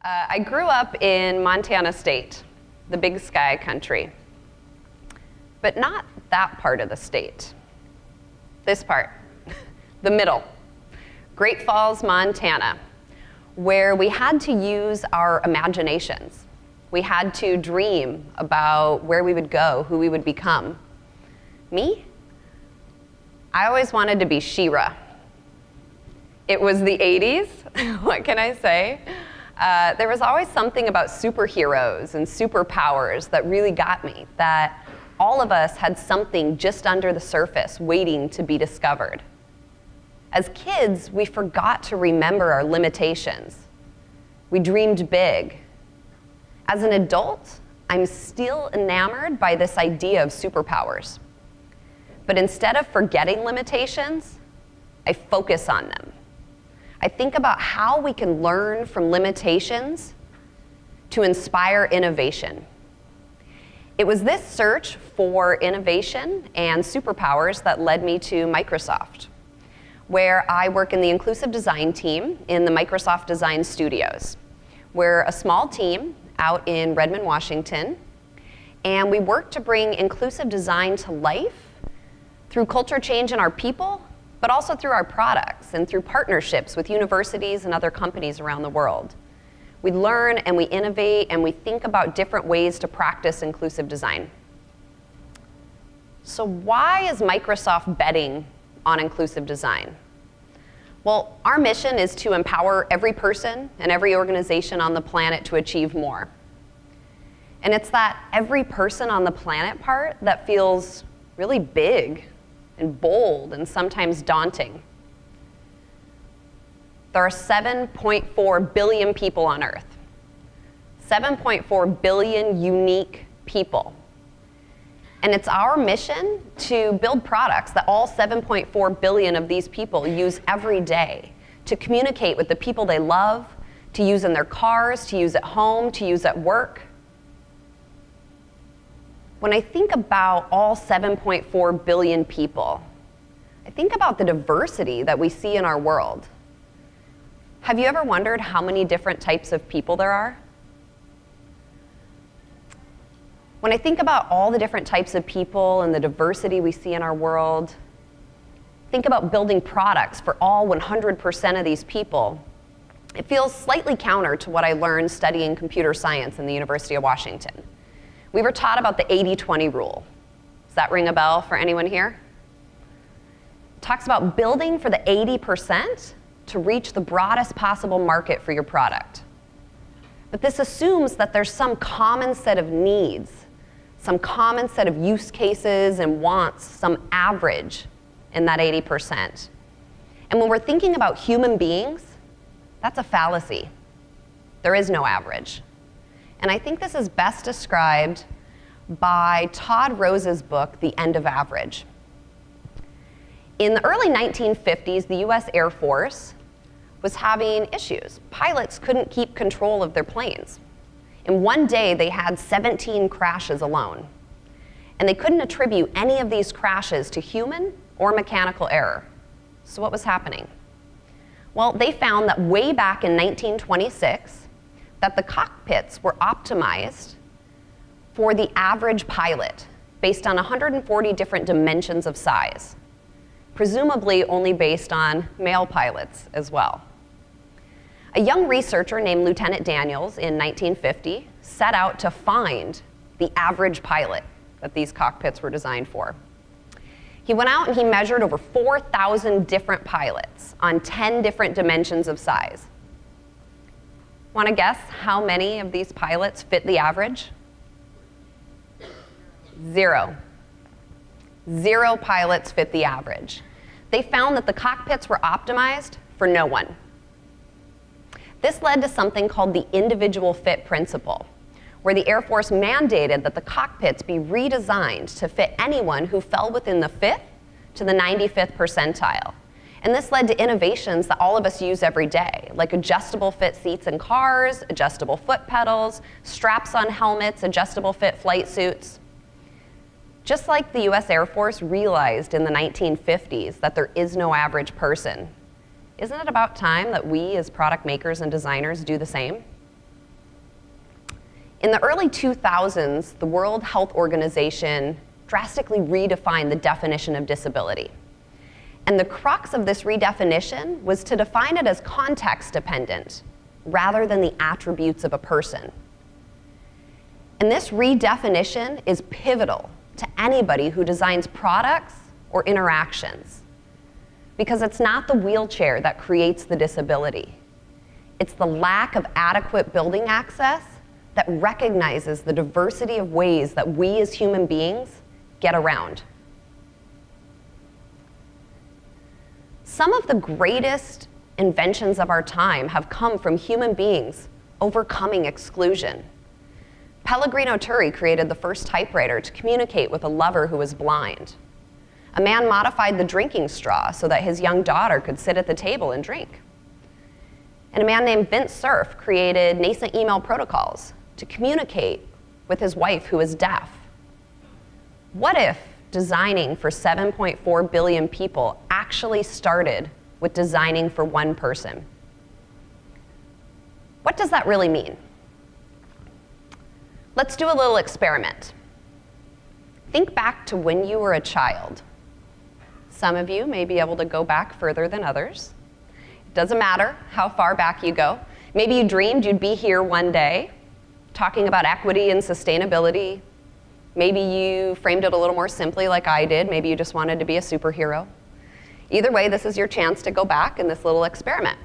I grew up in Montana State, the Big Sky country, but not that part of the state. This part, the middle, Great Falls, Montana, where we had to use our imaginations. We had to dream about where we would go, who we would become. Me? I always wanted to be She-Ra. It was the 80s, what can I say? There was always something about superheroes and superpowers that really got me, that all of us had something just under the surface waiting to be discovered. As kids, we forgot to remember our limitations. We dreamed big. As an adult, I'm still enamored by this idea of superpowers. But instead of forgetting limitations, I focus on them. I think about how we can learn from limitations to inspire innovation. It was this search for innovation and superpowers that led me to Microsoft, where I work in the inclusive design team in the Microsoft Design Studios. We're a small team out in Redmond, Washington, and we work to bring inclusive design to life through culture change in our people, but also through our products and through partnerships with universities and other companies around the world. We learn and we innovate and we think about different ways to practice inclusive design. So why is Microsoft betting on inclusive design? Well, our mission is to empower every person and every organization on the planet to achieve more. And it's that every person on the planet part that feels really big and bold and sometimes daunting. There are 7.4 billion people on Earth. 7.4 billion unique people. And it's our mission to build products that all 7.4 billion of these people use every day to communicate with the people they love, to use in their cars, to use at home, to use at work. When I think about all 7.4 billion people, I think about the diversity that we see in our world. Have you ever wondered how many different types of people there are? When I think about all the different types of people and the diversity we see in our world, think about building products for all 100% of these people, it feels slightly counter to what I learned studying computer science in the University of Washington. We were taught about the 80-20 rule. Does that ring a bell for anyone here? It talks about building for the 80% to reach the broadest possible market for your product. But this assumes that there's some common set of needs, some common set of use cases and wants, some average in that 80%. And when we're thinking about human beings, that's a fallacy. There is no average. And I think this is best described by Todd Rose's book, The End of Average. In the early 1950s, the US Air Force was having issues. Pilots couldn't keep control of their planes. In one day, they had 17 crashes alone. And they couldn't attribute any of these crashes to human or mechanical error. So what was happening? Well, they found that way back in 1926, that the cockpits were optimized for the average pilot based on 140 different dimensions of size, presumably only based on male pilots as well. A young researcher named Lieutenant Daniels in 1950 set out to find the average pilot that these cockpits were designed for. He went out and he measured over 4,000 different pilots on 10 different dimensions of size. Want to guess how many of these pilots fit the average? 0. 0 pilots fit the average. They found that the cockpits were optimized for no one. This led to something called the individual fit principle, where the Air Force mandated that the cockpits be redesigned to fit anyone who fell within the 5th to the 95th percentile. And this led to innovations that all of us use every day, like adjustable fit seats in cars, adjustable foot pedals, straps on helmets, adjustable fit flight suits. Just like the US Air Force realized in the 1950s that there is no average person, isn't it about time that we as product makers and designers do the same? In the early 2000s, the World Health Organization drastically redefined the definition of disability. And the crux of this redefinition was to define it as context dependent rather than the attributes of a person. And this redefinition is pivotal to anybody who designs products or interactions, because it's not the wheelchair that creates the disability. It's the lack of adequate building access that recognizes the diversity of ways that we as human beings get around. Some of the greatest inventions of our time have come from human beings overcoming exclusion. Pellegrino Turri created the first typewriter to communicate with a lover who was blind. A man modified the drinking straw so that his young daughter could sit at the table and drink. And a man named Vint Cerf created nascent email protocols to communicate with his wife who is deaf. What if designing for 7.4 billion people actually started with designing for one person? What does that really mean? Let's do a little experiment. Think back to when you were a child. Some of you may be able to go back further than others. It doesn't matter how far back you go. Maybe you dreamed you'd be here one day talking about equity and sustainability. Maybe you framed it a little more simply like I did. Maybe you just wanted to be a superhero. Either way, this is your chance to go back in this little experiment.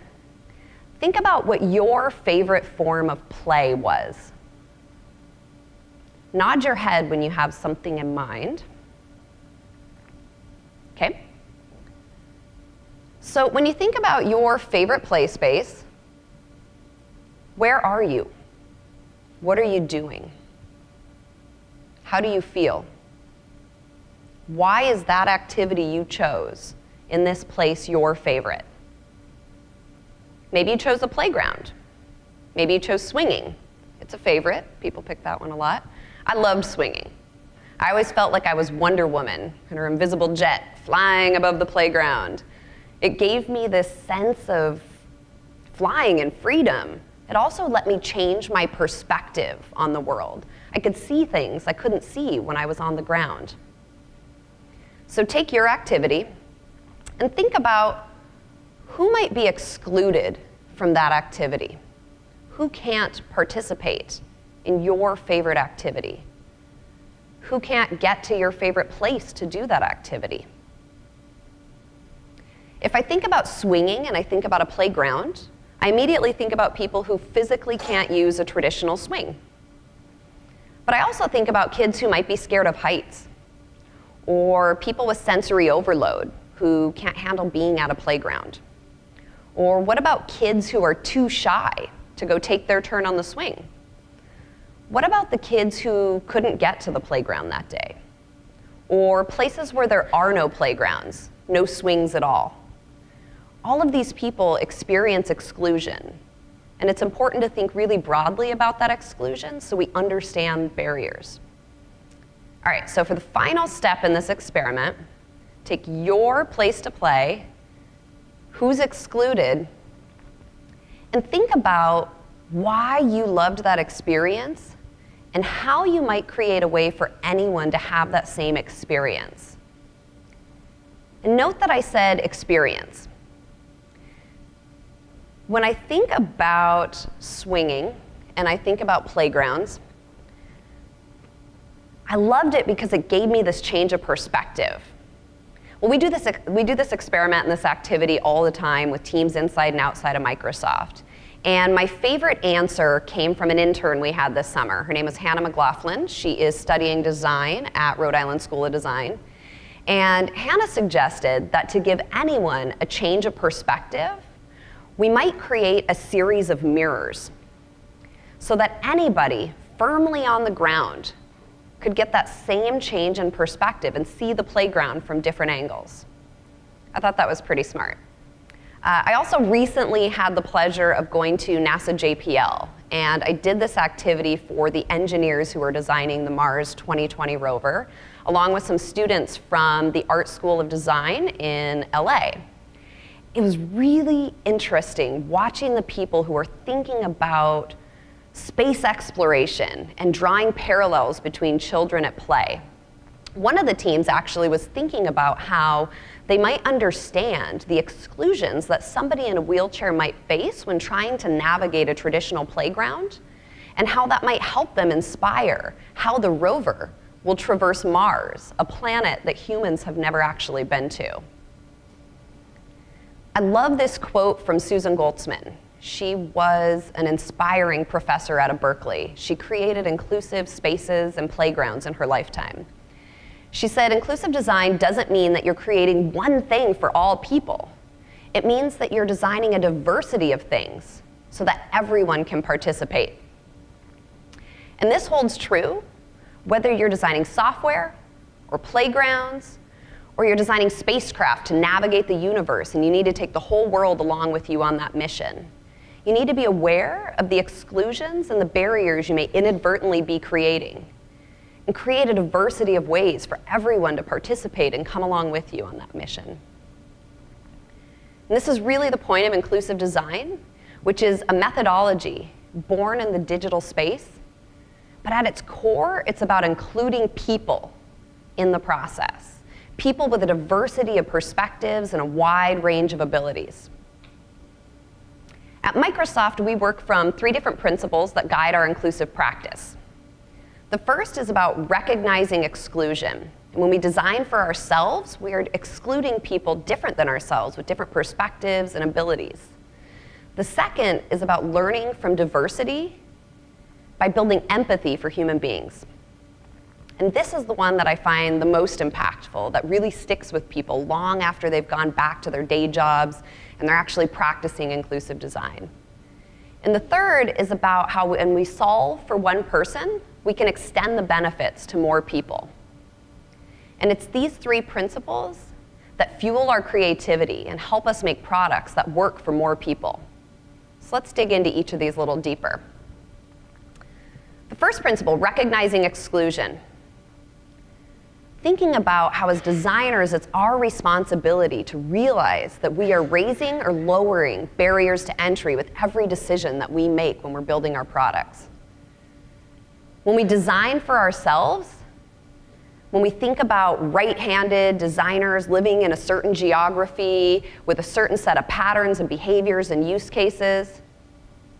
Think about what your favorite form of play was. Nod your head when you have something in mind. Okay? So when you think about your favorite play space, where are you? What are you doing? How do you feel? Why is that activity you chose in this place your favorite? Maybe you chose a playground. Maybe you chose swinging. It's a favorite. People pick that one a lot. I loved swinging. I always felt like I was Wonder Woman in her invisible jet flying above the playground. It gave me this sense of flying and freedom. It also let me change my perspective on the world. I could see things I couldn't see when I was on the ground. So take your activity and think about who might be excluded from that activity. Who can't participate in your favorite activity? Who can't get to your favorite place to do that activity? If I think about swinging and I think about a playground, I immediately think about people who physically can't use a traditional swing. But I also think about kids who might be scared of heights, or people with sensory overload who can't handle being at a playground. Or what about kids who are too shy to go take their turn on the swing? What about the kids who couldn't get to the playground that day? Or places where there are no playgrounds, no swings at all? All of these people experience exclusion, and it's important to think really broadly about that exclusion so we understand barriers. All right, so for the final step in this experiment, take your place to play, who's excluded, and think about why you loved that experience and how you might create a way for anyone to have that same experience. And note that I said experience. When I think about swinging and I think about playgrounds, I loved it because it gave me this change of perspective. Well, we do this experiment and this activity all the time with teams inside and outside of Microsoft. And my favorite answer came from an intern we had this summer. Her name is Hannah McLaughlin. She is studying design at Rhode Island School of Design. And Hannah suggested that to give anyone a change of perspective, we might create a series of mirrors so that anybody firmly on the ground could get that same change in perspective and see the playground from different angles. I thought that was pretty smart. I also recently had the pleasure of going to NASA JPL, and I did this activity for the engineers who were designing the Mars 2020 rover, along with some students from the Art School of Design in LA. It was really interesting watching the people who were thinking about space exploration, and drawing parallels between children at play. One of the teams actually was thinking about how they might understand the exclusions that somebody in a wheelchair might face when trying to navigate a traditional playground, and how that might help them inspire how the rover will traverse Mars, a planet that humans have never actually been to. I love this quote from Susan Goldsman. She was an inspiring professor out of Berkeley. She created inclusive spaces and playgrounds in her lifetime. She said, inclusive design doesn't mean that you're creating one thing for all people. It means that you're designing a diversity of things so that everyone can participate. And this holds true whether you're designing software or playgrounds, or you're designing spacecraft to navigate the universe and you need to take the whole world along with you on that mission. You need to be aware of the exclusions and the barriers you may inadvertently be creating, and create a diversity of ways for everyone to participate and come along with you on that mission. And this is really the point of inclusive design, which is a methodology born in the digital space, but at its core, it's about including people in the process. People with a diversity of perspectives and a wide range of abilities. At Microsoft, we work from 3 different principles that guide our inclusive practice. The first is about recognizing exclusion. And when we design for ourselves, we are excluding people different than ourselves with different perspectives and abilities. The second is about learning from diversity by building empathy for human beings. And this is the one that I find the most impactful, that really sticks with people long after they've gone back to their day jobs and they're actually practicing inclusive design. And the third is about how when we solve for one person, we can extend the benefits to more people. And it's these 3 principles that fuel our creativity and help us make products that work for more people. So let's dig into each of these a little deeper. The first principle, recognizing exclusion. Thinking about how as designers, it's our responsibility to realize that we are raising or lowering barriers to entry with every decision that we make when we're building our products. When we design for ourselves, when we think about right-handed designers living in a certain geography with a certain set of patterns and behaviors and use cases,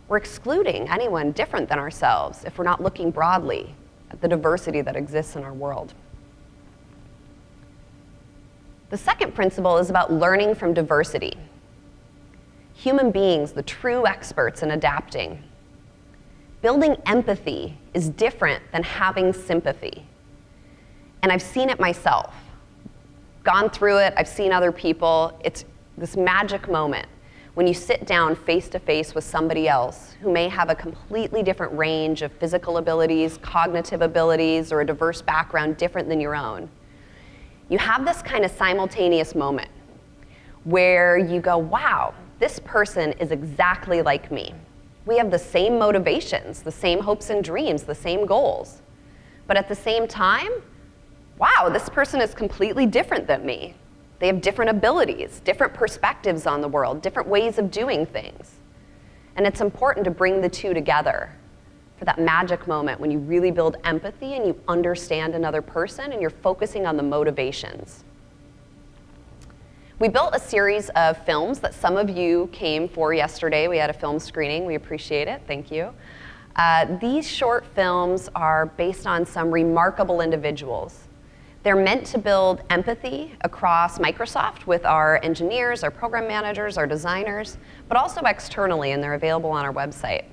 we're excluding anyone different than ourselves if we're not looking broadly at the diversity that exists in our world. The second principle is about learning from diversity. Human beings, the true experts in adapting. Building empathy is different than having sympathy. And I've seen it myself. Gone through it, I've seen other people. It's this magic moment when you sit down face to face with somebody else who may have a completely different range of physical abilities, cognitive abilities, or a diverse background different than your own. You have this kind of simultaneous moment where you go, wow, this person is exactly like me. We have the same motivations, the same hopes and dreams, the same goals. But at the same time, wow, this person is completely different than me. They have different abilities, different perspectives on the world, different ways of doing things. And it's important to bring the two together for that magic moment when you really build empathy and you understand another person and you're focusing on the motivations. We built a series of films that some of you came for yesterday. We had a film screening. We appreciate it. Thank you. These short films are based on some remarkable individuals. They're meant to build empathy across Microsoft with our engineers, our program managers, our designers, but also externally, and they're available on our website.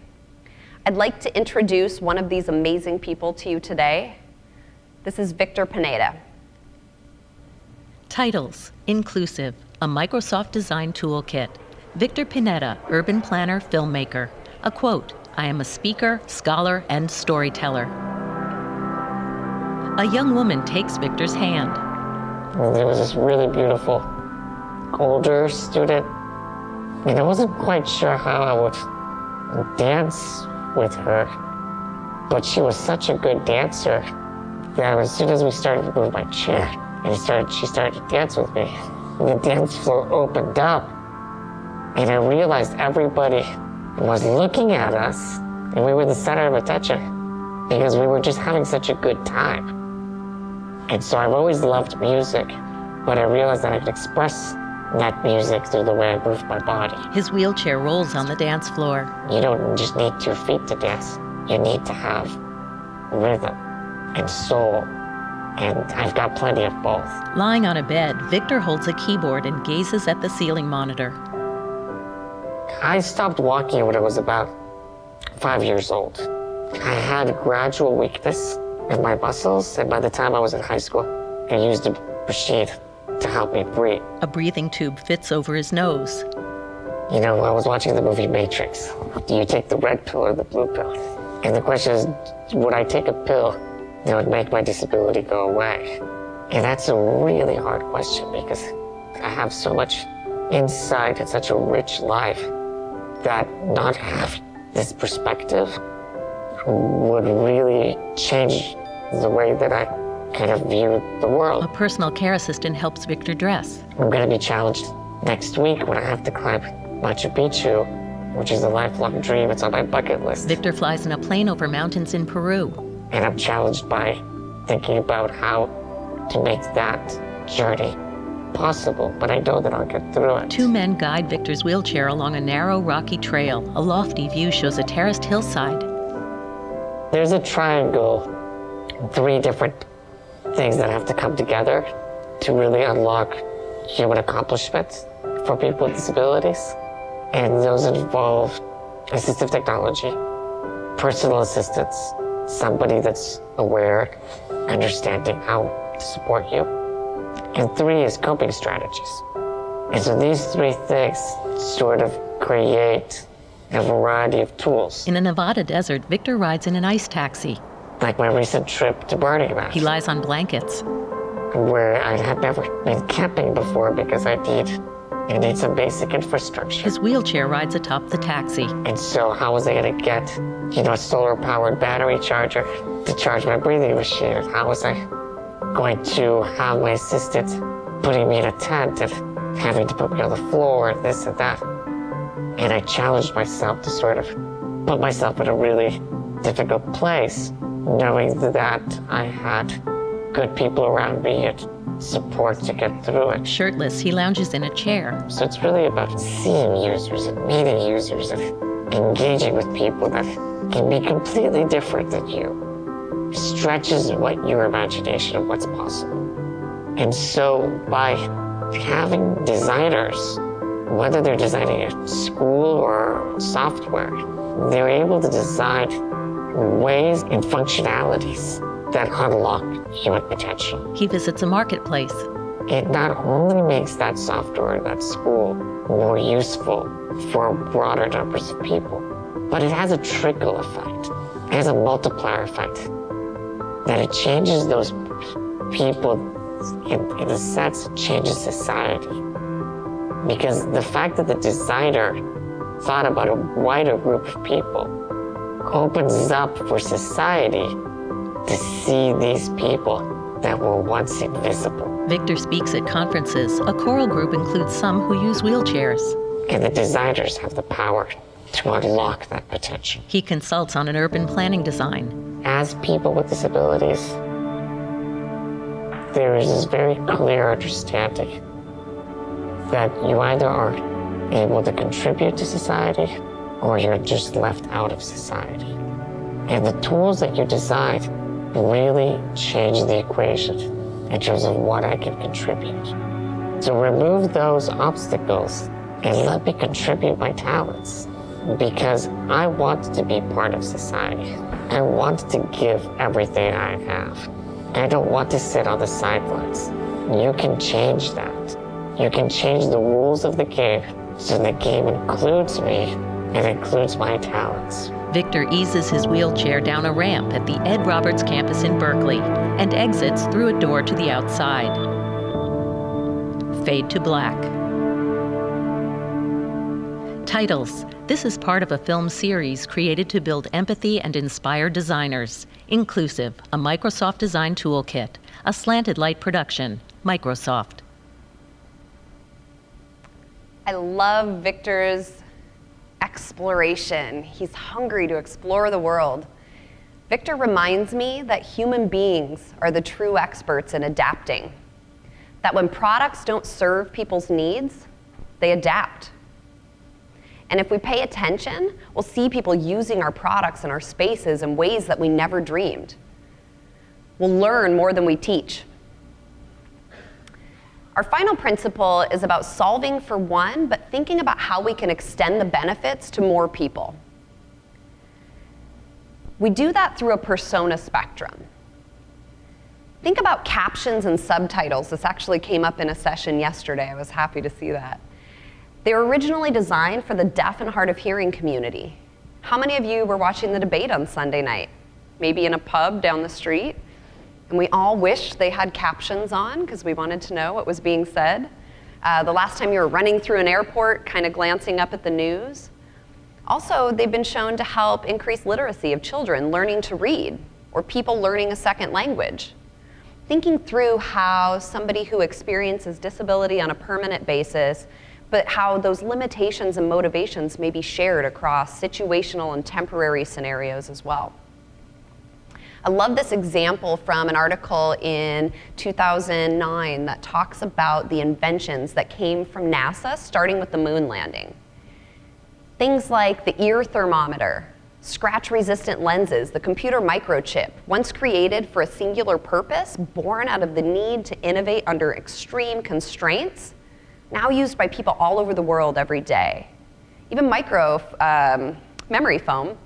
I'd like to introduce one of these amazing people to you today. This is Victor Pineda. Titles: Inclusive, a Microsoft Design Toolkit. Victor Pineda, urban planner, filmmaker. A quote: I am a speaker, scholar, and storyteller. A young woman takes Victor's hand. There was this really beautiful older student, and I wasn't quite sure how I would dance with her, but she was such a good dancer that as soon as we started to move my chair, she started to dance with me. And the dance floor opened up, and I realized everybody was looking at us And we were the center of attention because we were just having such a good time. And so I've always loved music, but I realized that I could express that music through the way I moved my body. His wheelchair rolls on the dance floor. You don't just need 2 feet to dance. You need to have rhythm and soul. And I've got plenty of both. Lying on a bed, Victor holds a keyboard and gazes at the ceiling monitor. I stopped walking when I was about 5 years old. I had gradual weakness in my muscles, and by the time I was in high school, I used a machine to help me breathe. A breathing tube fits over his nose. You know, I was watching the movie Matrix. Do you take the red pill or the blue pill? And the question is, would I take a pill that would make my disability go away? And that's a really hard question because I have so much insight and such a rich life that not having this perspective would really change the way that I kind of view the world. A personal care assistant helps Victor dress. I'm going to be challenged next week when I have to climb Machu Picchu, which is a lifelong dream. It's on my bucket list. Victor flies in a plane over mountains in Peru. And I'm challenged by thinking about how to make that journey possible, but I know that I'll get through it. 2 men guide Victor's wheelchair along a narrow, rocky trail. A lofty view shows a terraced hillside. There's a triangle, 3 different things that have to come together to really unlock human accomplishments for people with disabilities. And those involve assistive technology, personal assistance, somebody that's aware, understanding how to support you. And 3 is coping strategies. And so these 3 things sort of create a variety of tools. In a Nevada desert, Victor rides in an ice taxi. Like my recent trip to Burning Man. He lies on blankets. Where I had never been camping before because I need some basic infrastructure. His wheelchair rides atop the taxi. And so how was I going to get, a solar-powered battery charger to charge my breathing machine? And how was I going to have my assistant putting me in a tent and having to put me on the floor and this and that? And I challenged myself to sort of put myself in a really difficult place, knowing that I had good people around me and support to get through it. Shirtless, he lounges in a chair. So it's really about seeing users and meeting users and engaging with people that can be completely different than you. Stretches your imagination of what's possible. And so by having designers, whether they're designing a school or software, they're able to design ways and functionalities that unlock human potential. He visits a marketplace. It not only makes that software, that school, more useful for broader numbers of people, but it has a trickle effect. It has a multiplier effect. That it changes those people, in a sense, it changes society. Because the fact that the designer thought about a wider group of people opens up for society to see these people that were once invisible. Victor speaks at conferences. A choral group includes some who use wheelchairs. And the designers have the power to unlock that potential. He consults on an urban planning design. As people with disabilities, there is this very clear understanding that you either are able to contribute to society or you're just left out of society. And the tools that you design really change the equation in terms of what I can contribute. So remove those obstacles and let me contribute my talents, because I want to be part of society. I want to give everything I have. I don't want to sit on the sidelines. You can change that. You can change the rules of the game so the game includes me and includes my talents. Victor eases his wheelchair down a ramp at the Ed Roberts campus in Berkeley and exits through a door to the outside. Fade to black. Titles. This is part of a film series created to build empathy and inspire designers. Inclusive, a Microsoft design toolkit. A slanted light production, Microsoft. I love Victor's exploration. He's hungry to explore the world. Victor reminds me that human beings are the true experts in adapting. That when products don't serve people's needs, they adapt. And if we pay attention, we'll see people using our products in our spaces in ways that we never dreamed. We'll learn more than we teach. Our final principle is about solving for one, but thinking about how we can extend the benefits to more people. We do that through a persona spectrum. Think about captions and subtitles. This actually came up in a session yesterday. I was happy to see that. They were originally designed for the deaf and hard of hearing community. How many of you were watching the debate on Sunday night? Maybe in a pub down the street? And we all wished they had captions on because we wanted to know what was being said. The last time you were running through an airport, kind of glancing up at the news. Also, they've been shown to help increase literacy of children learning to read, or people learning a second language. Thinking through how somebody who experiences disability on a permanent basis, but how those limitations and motivations may be shared across situational and temporary scenarios as well. I love this example from an article in 2009 that talks about the inventions that came from NASA, starting with the moon landing. Things like the ear thermometer, scratch-resistant lenses, the computer microchip, once created for a singular purpose, born out of the need to innovate under extreme constraints, now used by people all over the world every day. Even memory foam,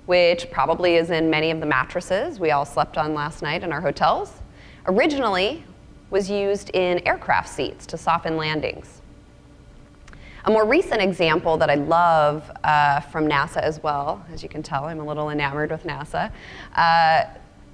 which probably is in many of the mattresses we all slept on last night in our hotels, originally was used in aircraft seats to soften landings. A more recent example that I love from NASA as well, as you can tell, I'm a little enamored with NASA,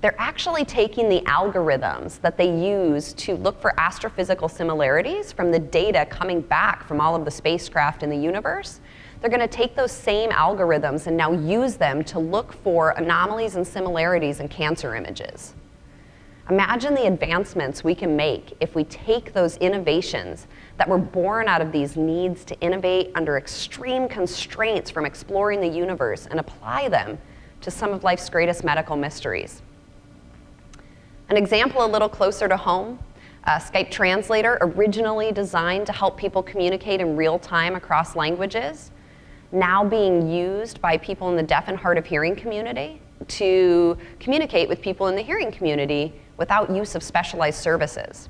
they're actually taking the algorithms that they use to look for astrophysical similarities from the data coming back from all of the spacecraft in the universe. They're going to take those same algorithms and now use them to look for anomalies and similarities in cancer images. Imagine the advancements we can make if we take those innovations that were born out of these needs to innovate under extreme constraints from exploring the universe and apply them to some of life's greatest medical mysteries. An example a little closer to home, Skype translator, originally designed to help people communicate in real time across languages, now being used by people in the deaf and hard of hearing community to communicate with people in the hearing community without use of specialized services.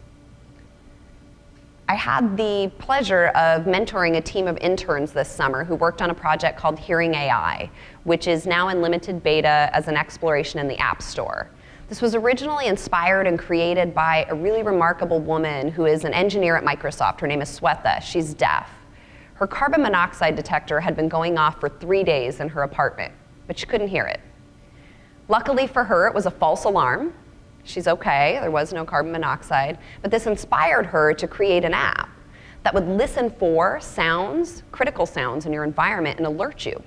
I had the pleasure of mentoring a team of interns this summer who worked on a project called Hearing AI, which is now in limited beta as an exploration in the App Store. This was originally inspired and created by a really remarkable woman who is an engineer at Microsoft. Her name is Swetha. She's deaf. Her carbon monoxide detector had been going off for 3 days in her apartment, but she couldn't hear it. Luckily for her, it was a false alarm. She's okay, there was no carbon monoxide, but this inspired her to create an app that would listen for sounds, critical sounds in your environment, and alert you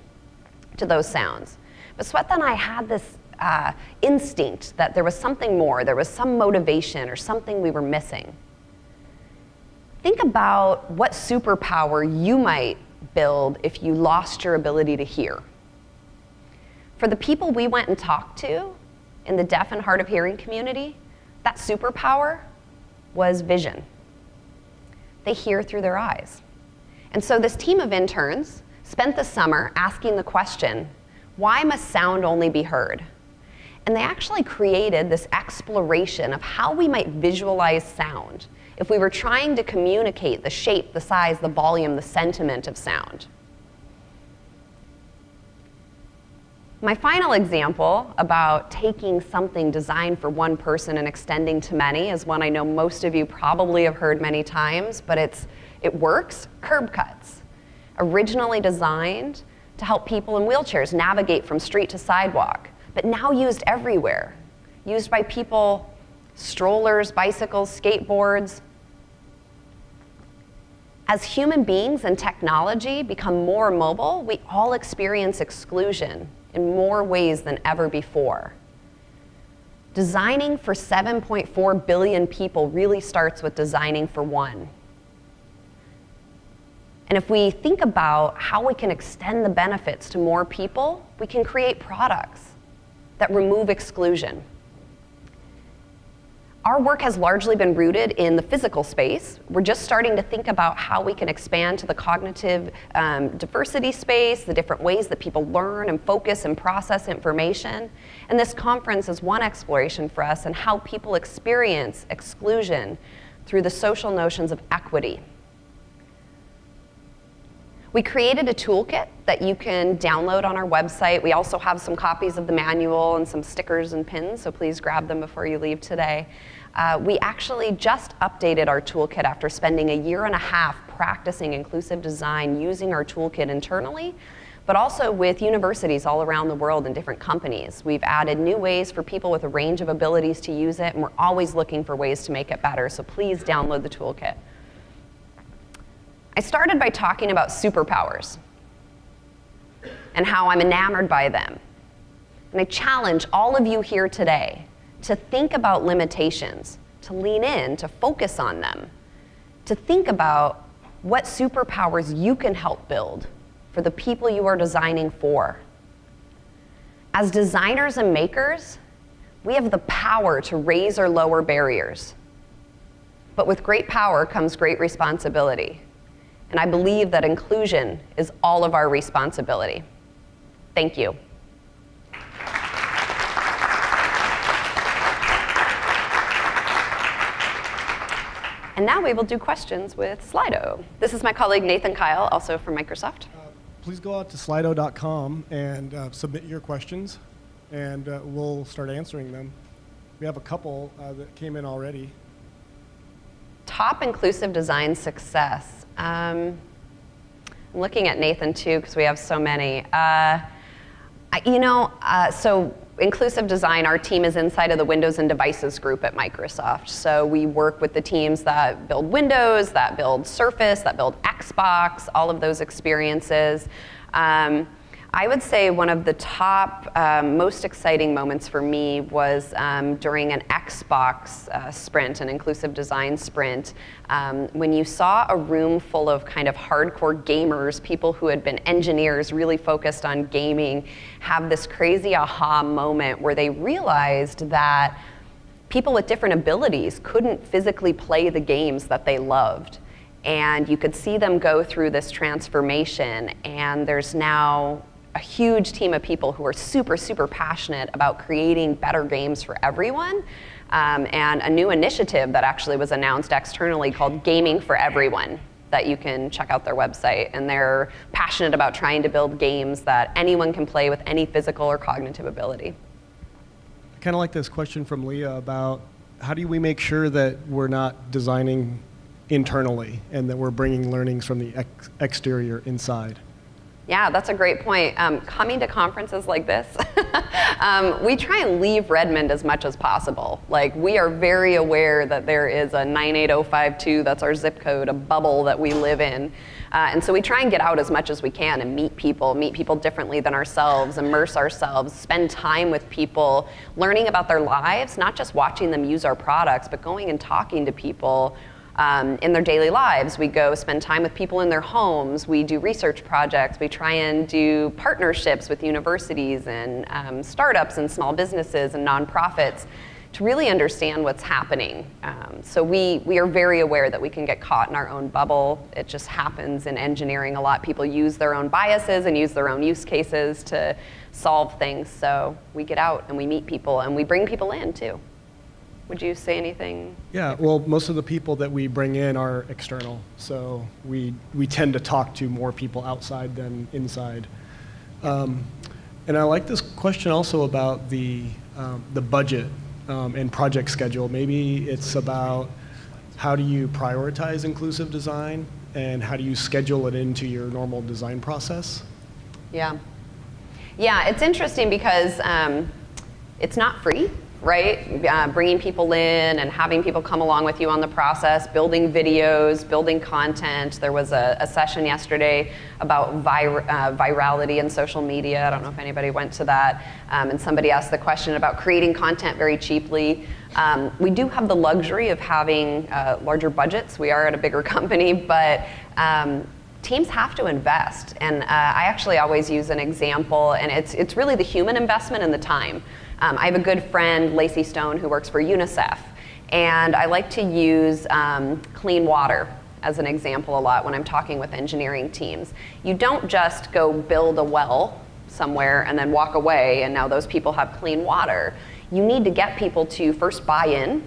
to those sounds. But Swetha and I had this instinct that there was something more, there was some motivation or something we were missing. Think about what superpower you might build if you lost your ability to hear. For the people we went and talked to in the deaf and hard of hearing community, that superpower was vision. They hear through their eyes. And so this team of interns spent the summer asking the question, why must sound only be heard? And they actually created this exploration of how we might visualize sound if we were trying to communicate the shape, the size, the volume, the sentiment of sound. My final example about taking something designed for one person and extending to many is one I know most of you probably have heard many times, but it works, curb cuts. Originally designed to help people in wheelchairs navigate from street to sidewalk, but now used everywhere. Used by people, strollers, bicycles, skateboards. As human beings and technology become more mobile, we all experience exclusion in more ways than ever before. Designing for 7.4 billion people really starts with designing for one. And if we think about how we can extend the benefits to more people, we can create products that remove exclusion. Our work has largely been rooted in the physical space. We're just starting to think about how we can expand to the cognitive diversity space, the different ways that people learn and focus and process information. And this conference is one exploration for us in how people experience exclusion through the social notions of equity. We created a toolkit that you can download on our website. We also have some copies of the manual and some stickers and pins, so please grab them before you leave today. We actually just updated our toolkit after spending a year and a half practicing inclusive design using our toolkit internally, but also with universities all around the world and different companies. We've added new ways for people with a range of abilities to use it, and we're always looking for ways to make it better, so please download the toolkit. I started by talking about superpowers and how I'm enamored by them. And I challenge all of you here today to think about limitations, to lean in, to focus on them, to think about what superpowers you can help build for the people you are designing for. As designers and makers, we have the power to raise or lower barriers. But with great power comes great responsibility. And I believe that inclusion is all of our responsibility. Thank you. And now we will do questions with Slido. This is my colleague Nathan Kyle, also from Microsoft. Please go out to slido.com and submit your questions, and we'll start answering them. We have a couple that came in already. Top inclusive design success. I'm looking at Nathan too, because we have so many. So inclusive design, our team is inside of the Windows and Devices group at Microsoft. So we work with the teams that build Windows, that build Surface, that build Xbox, all of those experiences. I would say one of the top, most exciting moments for me was during an Xbox sprint, an inclusive design sprint, when you saw a room full of kind of hardcore gamers, people who had been engineers really focused on gaming, have this crazy aha moment where they realized that people with different abilities couldn't physically play the games that they loved. And you could see them go through this transformation, and there's now a huge team of people who are super, super passionate about creating better games for everyone, and a new initiative that actually was announced externally called Gaming for Everyone that you can check out their website. And they're passionate about trying to build games that anyone can play with any physical or cognitive ability. I kind of like this question from Leah about how do we make sure that we're not designing internally and that we're bringing learnings from the exterior inside? Yeah, that's a great point. Coming to conferences like this, we try and leave Redmond as much as possible. Like, we are very aware that there is a 98052, that's our zip code, a bubble that we live in. And so we try and get out as much as we can and meet people differently than ourselves, immerse ourselves, spend time with people, learning about their lives, not just watching them use our products, but going and talking to people in their daily lives. We go spend time with people in their homes. We do research projects. We try and do partnerships with universities and startups and small businesses and nonprofits to really understand what's happening. So we are very aware that we can get caught in our own bubble. It just happens in engineering a lot. People use their own biases and use their own use cases to solve things. So we get out and we meet people and we bring people in too. Would you say anything? Yeah, well, most of the people that we bring in are external, so we tend to talk to more people outside than inside. And I like this question also about the budget and project schedule. Maybe it's about how do you prioritize inclusive design and how do you schedule it into your normal design process? Yeah, it's interesting because it's not free. Right? Bringing people in and having people come along with you on the process, building videos, building content. There was a session yesterday about virality in social media. I don't know if anybody went to that. And somebody asked the question about creating content very cheaply. We do have the luxury of having larger budgets. We are at a bigger company, but teams have to invest. And I actually always use an example, and it's really the human investment and the time. I have a good friend, Lacey Stone, who works for UNICEF, and I like to use clean water as an example a lot when I'm talking with engineering teams. You don't just go build a well somewhere and then walk away and now those people have clean water. You need to get people to first buy in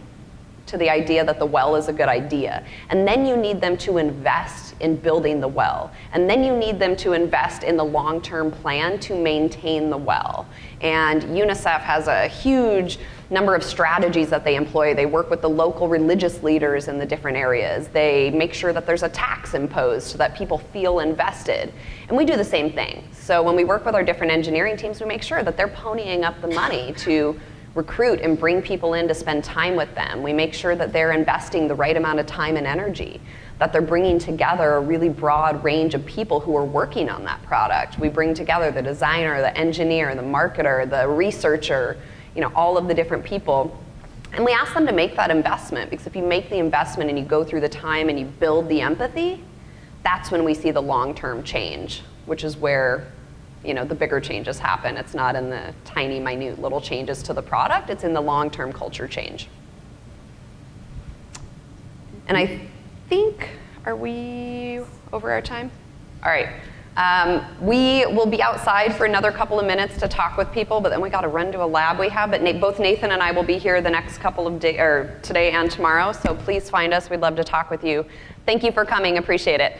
to the idea that the well is a good idea. And then you need them to invest in building the well. And then you need them to invest in the long-term plan to maintain the well. And UNICEF has a huge number of strategies that they employ. They work with the local religious leaders in the different areas. They make sure that there's a tax imposed so that people feel invested. And we do the same thing. So when we work with our different engineering teams, we make sure that they're ponying up the money to recruit and bring people in to spend time with them. We make sure that they're investing the right amount of time and energy, that they're bringing together a really broad range of people who are working on that product. We bring together the designer, the engineer, the marketer, the researcher, all of the different people. And we ask them to make that investment, because if you make the investment and you go through the time and you build the empathy, that's when we see the long-term change, which is where the bigger changes happen. It's not in the tiny, minute little changes to the product, it's in the long-term culture change. And I think, are we over our time? All right. We will be outside for another couple of minutes to talk with people, but then we got to run to a lab we have. But both Nathan and I will be here the next couple of days, or today and tomorrow. So please find us. We'd love to talk with you. Thank you for coming. Appreciate it.